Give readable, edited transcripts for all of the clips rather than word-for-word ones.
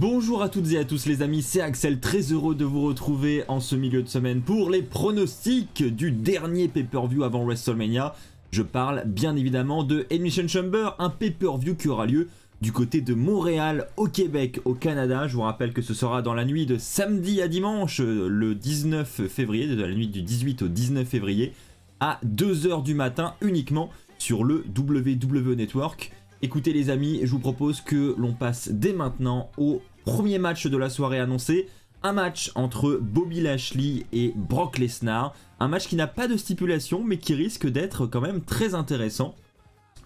Bonjour à toutes et à tous les amis, c'est Axel, très heureux de vous retrouver en ce milieu de semaine pour les pronostics du dernier pay-per-view avant WrestleMania. Je parle bien évidemment de Elimination Chamber, un pay-per-view qui aura lieu du côté de Montréal au Québec, au Canada. Je vous rappelle que ce sera dans la nuit de samedi à dimanche, le 19 février, de la nuit du 18 au 19 février, à 2 h du matin uniquement sur le WWE Network. Écoutez les amis, je vous propose que l'on passe dès maintenant au premier match de la soirée annoncé. Un match entre Bobby Lashley et Brock Lesnar. Un match qui n'a pas de stipulation mais qui risque d'être quand même très intéressant.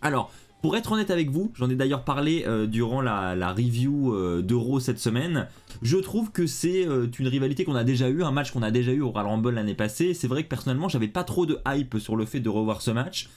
Alors, pour être honnête avec vous, j'en ai d'ailleurs parlé durant la review de Raw cette semaine. Je trouve que c'est une rivalité qu'on a déjà eu, un match qu'on a déjà eu au Royal Rumble l'année passée. C'est vrai que personnellement, j'avais pas trop de hype sur le fait de revoir ce match.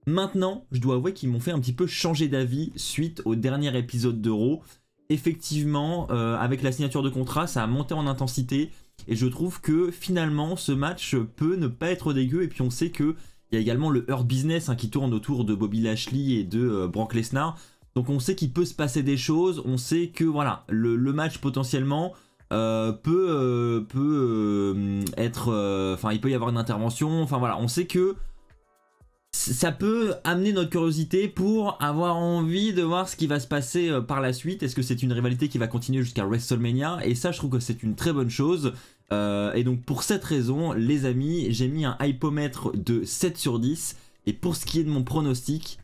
Maintenant, je dois avouer qu'ils m'ont fait un petit peu changer d'avis suite au dernier épisode de Raw. Effectivement, avec la signature de contrat, ça a monté en intensité et je trouve que finalement, ce match peut ne pas être dégueu. Et puis on sait qu'il y a également le Hurt Business qui tourne autour de Bobby Lashley et de Brock Lesnar. Donc on sait qu'il peut se passer des choses, on sait que voilà, le match potentiellement peut être... il peut y avoir une intervention, enfin voilà, on sait que ça peut amener notre curiosité pour avoir envie de voir ce qui va se passer par la suite. Est-ce que c'est une rivalité qui va continuer jusqu'à WrestleMania? Et ça, je trouve que c'est une très bonne chose. Et donc pour cette raison, les amis, j'ai mis un hypomètre de 7 sur 10. Et pour ce qui est de mon pronostic,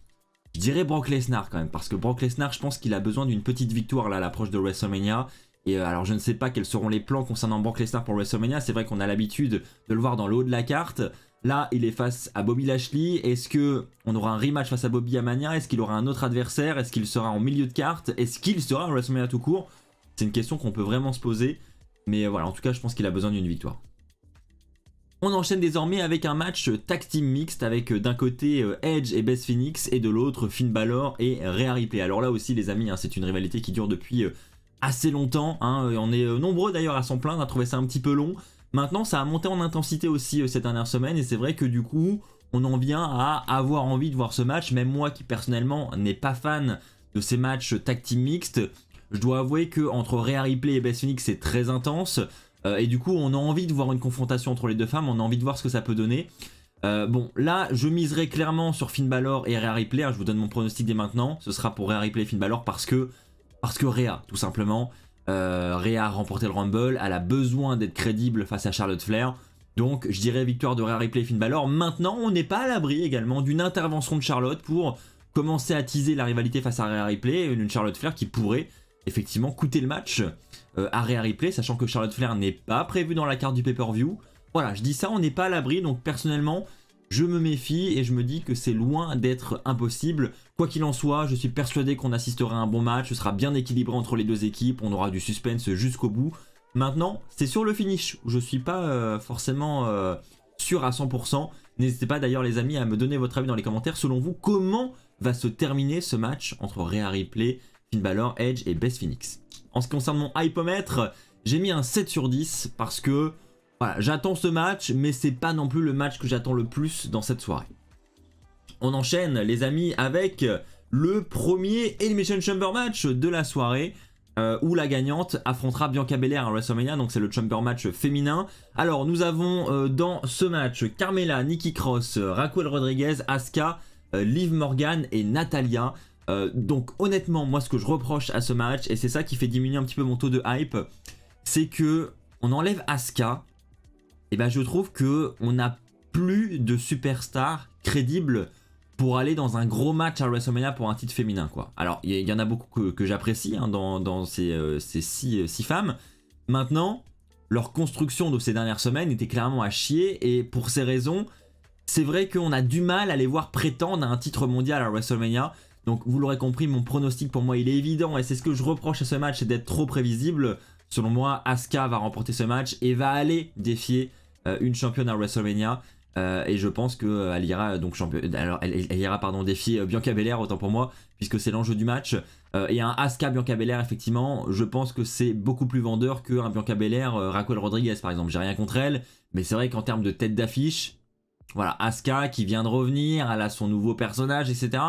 je dirais Brock Lesnar quand même. Parce que Brock Lesnar, je pense qu'il a besoin d'une petite victoire là à l'approche de WrestleMania. Et alors je ne sais pas quels seront les plans concernant Brock Lesnar pour WrestleMania. C'est vrai qu'on a l'habitude de le voir dans le haut de la carte. Là, il est face à Bobby Lashley. Est-ce qu'on aura un rematch face à Bobby à Mania? Est-ce qu'il aura un autre adversaire? Est-ce qu'il sera en milieu de carte? Est-ce qu'il sera à WrestleMania tout court? C'est une question qu'on peut vraiment se poser. Mais voilà, en tout cas, je pense qu'il a besoin d'une victoire. On enchaîne désormais avec un match tag team mixte avec d'un côté Edge et Beth Phoenix et de l'autre Finn Balor et Rhea Ripley. Alors là aussi, les amis, c'est une rivalité qui dure depuis assez longtemps. On est nombreux d'ailleurs à s'en plaindre, à trouver ça un petit peu long. Maintenant, ça a monté en intensité aussi cette dernière semaine et c'est vrai que du coup, on en vient à avoir envie de voir ce match. Même moi qui personnellement n'est pas fan de ces matchs tag team mixtes, je dois avouer que entre Rhea Ripley et Beth Phoenix, c'est très intense. Et du coup, on a envie de voir une confrontation entre les deux femmes, on a envie de voir ce que ça peut donner. Bon, là, je miserai clairement sur Finn Balor et Rhea Ripley. Je vous donne mon pronostic dès maintenant. Ce sera pour Rhea Ripley et Finn Balor parce que Rhea, tout simplement. Rhea a remporté le Rumble, elle a besoin d'être crédible face à Charlotte Flair. Donc je dirais victoire de Rhea Ripley et Finn Balor. Maintenant on n'est pas à l'abri également d'une intervention de Charlotte pour commencer à teaser la rivalité face à Rhea Ripley. Une Charlotte Flair qui pourrait effectivement coûter le match à Rhea Ripley, sachant que Charlotte Flair n'est pas prévue dans la carte du pay-per-view. Voilà, je dis ça, on n'est pas à l'abri, donc personnellement je me méfie et je me dis que c'est loin d'être impossible. Quoi qu'il en soit, je suis persuadé qu'on assistera à un bon match, ce sera bien équilibré entre les deux équipes, on aura du suspense jusqu'au bout. Maintenant, c'est sur le finish où je suis pas forcément sûr à 100%. N'hésitez pas d'ailleurs les amis à me donner votre avis dans les commentaires. Selon vous, comment va se terminer ce match entre Rhea Ripley, Finn Balor, Edge et Beth Phoenix? En ce qui concerne mon hypomètre, j'ai mis un 7 sur 10 parce que voilà, j'attends ce match, mais c'est pas non plus le match que j'attends le plus dans cette soirée. On enchaîne les amis avec le premier Elimination Chamber match de la soirée où la gagnante affrontera Bianca Belair à WrestleMania, donc c'est le Chamber match féminin. Alors nous avons dans ce match Carmella, Nikki Cross, Raquel Rodriguez, Asuka, Liv Morgan et Natalya. Donc honnêtement, moi ce que je reproche à ce match, et c'est ça qui fait diminuer un petit peu mon taux de hype, c'est que on enlève Asuka. Et ben je trouve que on n'a plus de superstar crédible pour aller dans un gros match à WrestleMania pour un titre féminin quoi. Alors il y en a beaucoup que j'apprécie dans ces 6 femmes. Maintenant, leur construction de ces dernières semaines était clairement à chier et pour ces raisons, c'est vrai qu'on a du mal à les voir prétendre à un titre mondial à WrestleMania. Donc vous l'aurez compris, mon pronostic pour moi il est évident et c'est ce que je reproche à ce match, c'est d'être trop prévisible. Selon moi, Asuka va remporter ce match et va aller défier une championne à WrestleMania et je pense qu'elle ira donc elle ira défier Bianca Belair, autant pour moi, puisque c'est l'enjeu du match. Et un Asuka Bianca Belair, effectivement, je pense que c'est beaucoup plus vendeur qu'un Bianca Belair Raquel Rodriguez par exemple. J'ai rien contre elle, mais c'est vrai qu'en termes de tête d'affiche, voilà, Asuka qui vient de revenir, elle a son nouveau personnage, etc.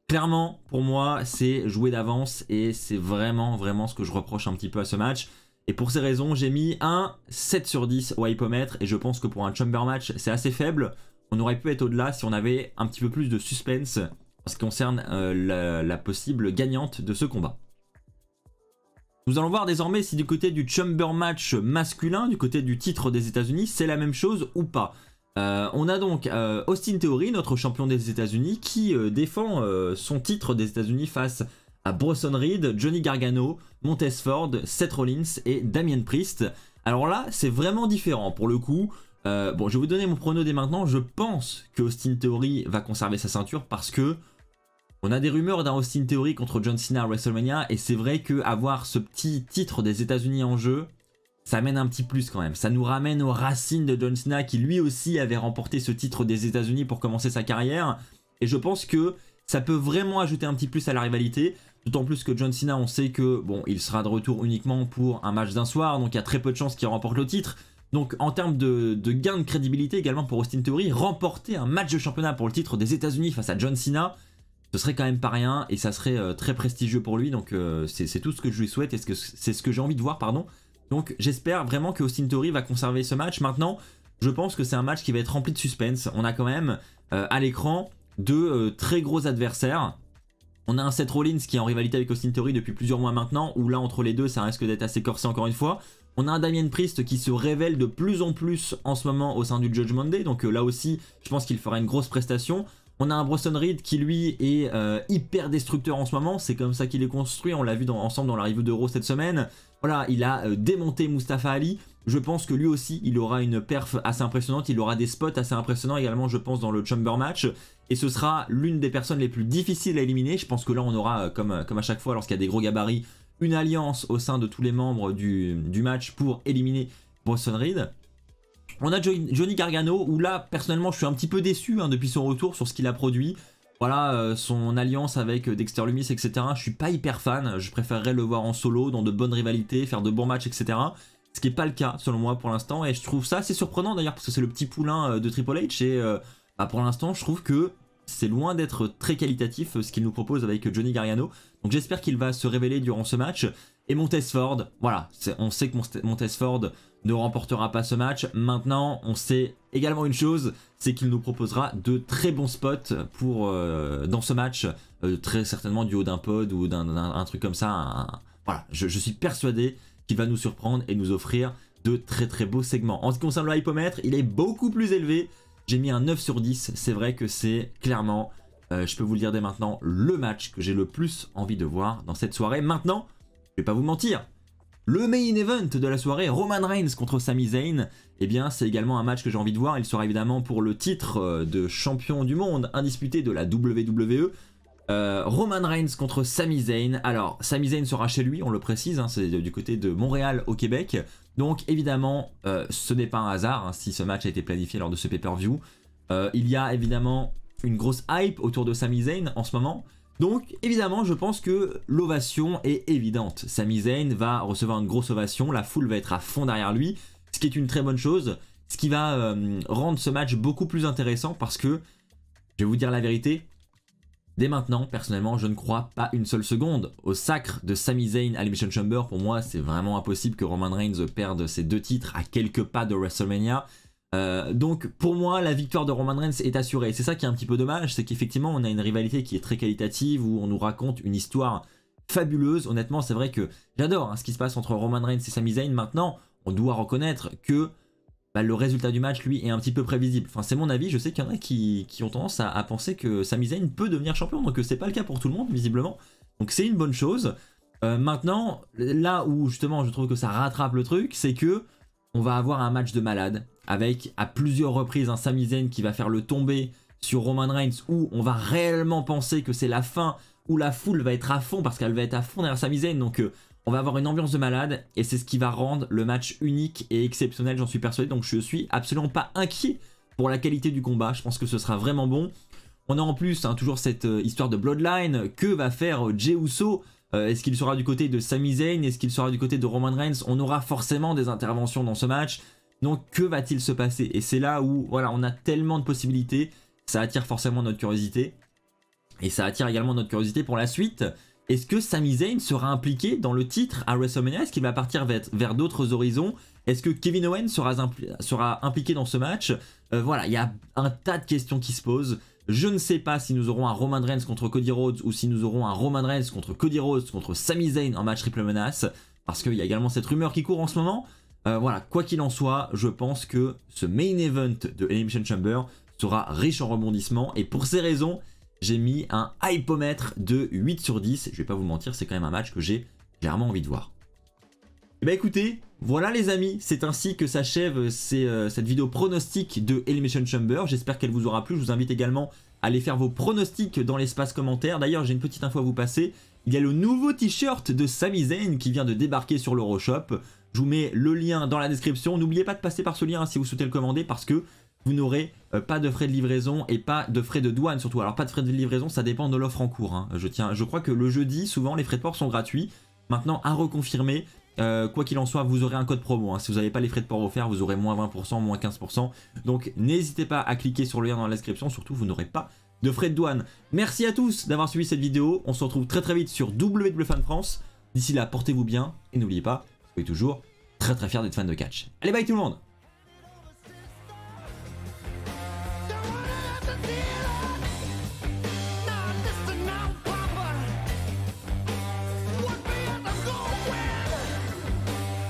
Clairement, pour moi, c'est joué d'avance et c'est vraiment ce que je reproche un petit peu à ce match. Et pour ces raisons, j'ai mis un 7 sur 10 au hypomètre et je pense que pour un chamber match, c'est assez faible. On aurait pu être au-delà si on avait un petit peu plus de suspense en ce qui concerne la possible gagnante de ce combat. Nous allons voir désormais si du côté du chamber match masculin, du côté du titre des États-Unis, c'est la même chose ou pas. On a donc Austin Theory, notre champion des États-Unis, qui défend son titre des États-Unis face à Bronson Reed, Johnny Gargano, Montez Ford, Seth Rollins et Damien Priest. Alors là, c'est vraiment différent pour le coup. Bon, je vais vous donner mon prono dès maintenant. Je pense que Austin Theory va conserver sa ceinture parce que on a des rumeurs d'un Austin Theory contre John Cena à WrestleMania et c'est vrai qu'avoir ce petit titre des États-Unis en jeu, ça amène un petit plus quand même. Ça nous ramène aux racines de John Cena qui lui aussi avait remporté ce titre des États-Unis pour commencer sa carrière. Et je pense que ça peut vraiment ajouter un petit plus à la rivalité. D'autant plus que John Cena, on sait que bon, il sera de retour uniquement pour un match d'un soir. Donc il y a très peu de chances qu'il remporte le titre. Donc en termes de gain de crédibilité également pour Austin Theory, remporter un match de championnat pour le titre des États-Unis face à John Cena, ce serait quand même pas rien. Et ça serait très prestigieux pour lui. Donc c'est tout ce que je lui souhaite et c'est ce que j'ai envie de voir, pardon. Donc j'espère vraiment que Austin Theory va conserver ce match. Maintenant, je pense que c'est un match qui va être rempli de suspense. On a quand même à l'écran deux très gros adversaires. On a un Seth Rollins qui est en rivalité avec Austin Theory depuis plusieurs mois maintenant, où là entre les deux ça risque d'être assez corsé encore une fois. On a un Damien Priest qui se révèle de plus en plus en ce moment au sein du Judgment Day, donc là aussi je pense qu'il fera une grosse prestation. On a un Bronson Reed qui lui est hyper destructeur en ce moment, c'est comme ça qu'il est construit, on l'a vu ensemble dans la review de Raw cette semaine. Voilà, il a démonté Mustafa Ali. Je pense que lui aussi, il aura une perf assez impressionnante. Il aura des spots assez impressionnants également, je pense, dans le chamber match. Et ce sera l'une des personnes les plus difficiles à éliminer. Je pense que là, on aura, comme à chaque fois, lorsqu'il y a des gros gabarits, une alliance au sein de tous les membres du match pour éliminer Bronson Reed. On a Johnny Gargano, où là, personnellement, je suis un petit peu déçu depuis son retour sur ce qu'il a produit. Voilà, son alliance avec Dexter Lumis, etc. Je suis pas hyper fan, je préférerais le voir en solo, dans de bonnes rivalités, faire de bons matchs, etc. Ce qui n'est pas le cas, selon moi, pour l'instant. Et je trouve ça assez surprenant, d'ailleurs, parce que c'est le petit poulain de Triple H. Et pour l'instant, je trouve que c'est loin d'être très qualitatif ce qu'il nous propose avec Johnny Gargano. Donc j'espère qu'il va se révéler durant ce match. Et Montez Ford, voilà, on sait que Montez Ford ne remportera pas ce match. Maintenant, on sait également une chose, c'est qu'il nous proposera de très bons spots pour dans ce match, très certainement du haut d'un pod ou d'un truc comme ça. Voilà, je suis persuadé qu'il va nous surprendre et nous offrir de très beaux segments. En ce qui concerne le hypomètre, il est beaucoup plus élevé. J'ai mis un 9 sur 10. C'est vrai que c'est clairement, je peux vous le dire dès maintenant, le match que j'ai le plus envie de voir dans cette soirée. Maintenant, je vais pas vous mentir, le main event de la soirée, Roman Reigns contre Sami Zayn, eh bien c'est également un match que j'ai envie de voir. Il sera évidemment pour le titre de champion du monde indisputé de la WWE. Roman Reigns contre Sami Zayn. Alors Sami Zayn sera chez lui, on le précise, c'est du côté de Montréal au Québec. Donc évidemment ce n'est pas un hasard si ce match a été planifié lors de ce pay-per-view. Il y a évidemment une grosse hype autour de Sami Zayn en ce moment. Donc évidemment je pense que l'ovation est évidente. Sami Zayn va recevoir une grosse ovation, la foule va être à fond derrière lui, ce qui est une très bonne chose, ce qui va rendre ce match beaucoup plus intéressant parce que, je vais vous dire la vérité, dès maintenant personnellement je ne crois pas une seule seconde au sacre de Sami Zayn à l'Elimination Chamber. Pour moi c'est vraiment impossible que Roman Reigns perde ses deux titres à quelques pas de WrestleMania. Donc pour moi la victoire de Roman Reigns est assurée. C'est ça qui est un petit peu dommage, c'est qu'effectivement on a une rivalité qui est très qualitative où on nous raconte une histoire fabuleuse. Honnêtement c'est vrai que j'adore ce qui se passe entre Roman Reigns et Sami Zayn. Maintenant on doit reconnaître que le résultat du match lui est un petit peu prévisible. Enfin c'est mon avis, je sais qu'il y en a qui ont tendance à penser que Sami Zayn peut devenir champion, donc c'est pas le cas pour tout le monde visiblement. Donc c'est une bonne chose. Maintenant là où justement je trouve que ça rattrape le truc, c'est que on va avoir un match de malade avec à plusieurs reprises un Sami Zayn qui va faire le tomber sur Roman Reigns, où on va réellement penser que c'est la fin, où la foule va être à fond parce qu'elle va être à fond derrière Sami Zayn. Donc on va avoir une ambiance de malade et c'est ce qui va rendre le match unique et exceptionnel, j'en suis persuadé. Donc je suis absolument pas inquiet pour la qualité du combat, je pense que ce sera vraiment bon. On a en plus toujours cette histoire de Bloodline. Que va faire Jey Uso? Est-ce qu'il sera du côté de Sami Zayn? Est-ce qu'il sera du côté de Roman Reigns? On aura forcément des interventions dans ce match. Donc que va-t-il se passer? Et c'est là où voilà, on a tellement de possibilités, ça attire forcément notre curiosité. Et ça attire également notre curiosité pour la suite. Est-ce que Sami Zayn sera impliqué dans le titre à WrestleMania? Est-ce qu'il va partir vers d'autres horizons? Est-ce que Kevin Owens sera impliqué dans ce match? Voilà, il y a un tas de questions qui se posent. Je ne sais pas si nous aurons un Roman Reigns contre Cody Rhodes ou si nous aurons un Roman Reigns contre Cody Rhodes contre Sami Zayn en match triple menace. Parce qu'il y a également cette rumeur qui court en ce moment. Voilà, quoi qu'il en soit, je pense que ce main event de Elimination Chamber sera riche en rebondissements. Et pour ces raisons, j'ai mis un hypomètre de 8 sur 10. Je vais pas vous mentir, c'est quand même un match que j'ai clairement envie de voir. Et bah écoutez, voilà les amis, c'est ainsi que s'achève cette vidéo pronostic de Elimination Chamber. J'espère qu'elle vous aura plu. Je vous invite également à aller faire vos pronostics dans l'espace commentaire. D'ailleurs, j'ai une petite info à vous passer. Il y a le nouveau t-shirt de Sami Zayn qui vient de débarquer sur l'Euroshop. Je vous mets le lien dans la description. N'oubliez pas de passer par ce lien si vous souhaitez le commander parce que vous n'aurez pas de frais de livraison et pas de frais de douane surtout. Alors pas de frais de livraison, ça dépend de l'offre en cours. Hein. Je crois que le jeudi, souvent, les frais de port sont gratuits. Maintenant, à reconfirmer, quoi qu'il en soit, vous aurez un code promo. Hein. Si vous n'avez pas les frais de port offerts, vous aurez moins 20%, moins 15%. Donc n'hésitez pas à cliquer sur le lien dans la description. Surtout, vous n'aurez pas de frais de douane. Merci à tous d'avoir suivi cette vidéo. On se retrouve très très vite sur WWE France. D'ici là, portez-vous bien et n'oubliez pas, soyez toujours très très fiers d'être fan de catch. Allez, bye tout le monde!